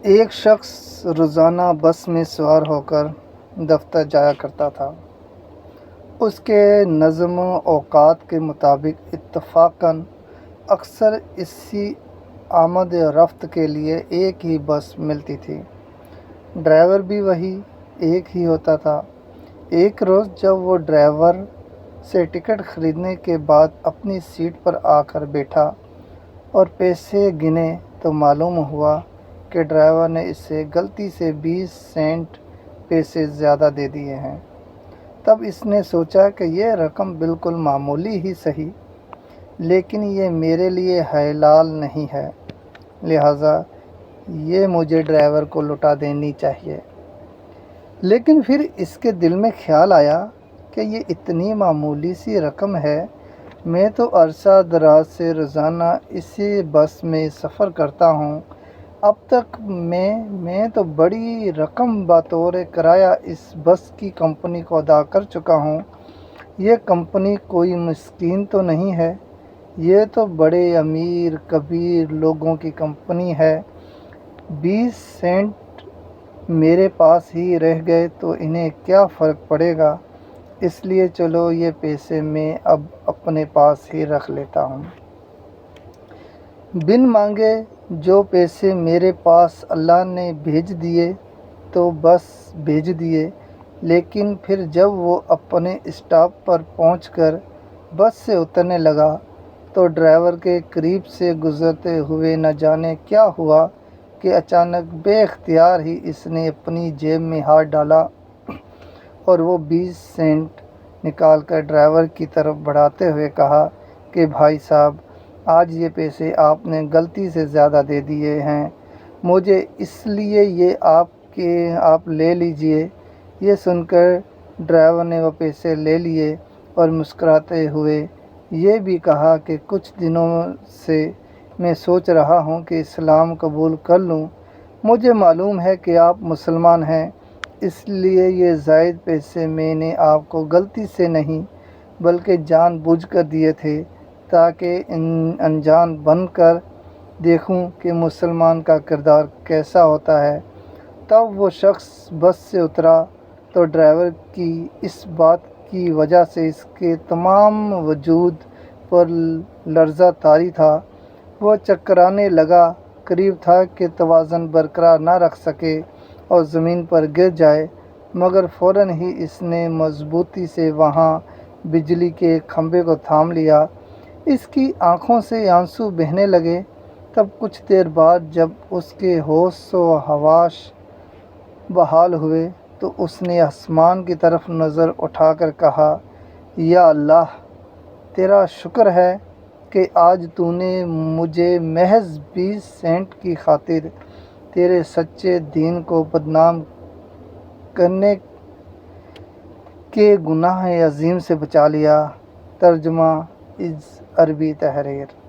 ایک شخص روزانہ بس میں سوار ہو کر دفتر جایا کرتا تھا۔ اس کے نظم و اوقات کے مطابق اتفاقاً اکثر اسی آمد رفت کے لیے ایک ہی بس ملتی تھی۔ ڈرائیور بھی وہی ایک ہی ہوتا تھا۔ ایک روز جب وہ ڈرائیور سے ٹکٹ خریدنے کے بعد اپنی سیٹ پر آ کر بیٹھا اور پیسے گنے تو معلوم ہوا کہ ڈرائیور نے اسے غلطی سے 20 سینٹ پیسے زیادہ دے دیے ہیں۔ تب اس نے سوچا کہ یہ رقم بالکل معمولی ہی سہی، لیکن یہ میرے لیے حلال نہیں ہے، لہٰذا یہ مجھے ڈرائیور کو لوٹا دینی چاہیے۔ لیکن پھر اس کے دل میں خیال آیا کہ یہ اتنی معمولی سی رقم ہے، میں تو عرصہ دراز سے روزانہ اسی بس میں سفر کرتا ہوں، اب تک میں تو بڑی رقم بطور کرایہ اس بس کی کمپنی کو ادا کر چکا ہوں۔ یہ کمپنی کوئی مسکین تو نہیں ہے، یہ تو بڑے امیر کبیر لوگوں کی کمپنی ہے۔ 20 سینٹ میرے پاس ہی رہ گئے تو انہیں کیا فرق پڑے گا، اس لیے چلو یہ پیسے میں اب اپنے پاس ہی رکھ لیتا ہوں۔ بن مانگے جو پیسے میرے پاس اللہ نے بھیج دیے تو بس بھیج دیے، لیکن پھر جب وہ اپنے اسٹاپ پر پہنچ کر بس سے اترنے لگا تو ڈرائیور کے قریب سے گزرتے ہوئے نہ جانے کیا ہوا کہ اچانک بے اختیار ہی اس نے اپنی جیب میں ہاتھ ڈالا اور وہ 20 سینٹ نکال کر ڈرائیور کی طرف بڑھاتے ہوئے کہا کہ بھائی صاحب، آج یہ پیسے آپ نے غلطی سے زیادہ دے دیے ہیں مجھے، اس لیے یہ آپ لے لیجئے۔ یہ سن کر ڈرائیور نے وہ پیسے لے لیے اور مسکراتے ہوئے یہ بھی کہا کہ کچھ دنوں سے میں سوچ رہا ہوں کہ اسلام قبول کر لوں، مجھے معلوم ہے کہ آپ مسلمان ہیں، اس لیے یہ زائد پیسے میں نے آپ کو غلطی سے نہیں بلکہ جان بوجھ کر دیے تھے تاکہ انجان بن کر دیکھوں کہ مسلمان کا کردار کیسا ہوتا ہے۔ تب وہ شخص بس سے اترا تو ڈرائیور کی اس بات کی وجہ سے اس کے تمام وجود پر لرزہ طاری تھا، وہ چکرانے لگا، قریب تھا کہ توازن برقرار نہ رکھ سکے اور زمین پر گر جائے، مگر فوراً ہی اس نے مضبوطی سے وہاں بجلی کے کھمبے کو تھام لیا۔ اس کی آنکھوں سے آنسو بہنے لگے۔ تب کچھ دیر بعد جب اس کے ہوش و حواس بحال ہوئے تو اس نے آسمان کی طرف نظر اٹھا کر کہا، یا اللہ، تیرا شکر ہے کہ آج تو نے مجھے محض 20 سینٹ کی خاطر تیرے سچے دین کو بدنام کرنے کے گناہ عظیم سے بچا لیا۔ ترجمہ از عربی تحریر۔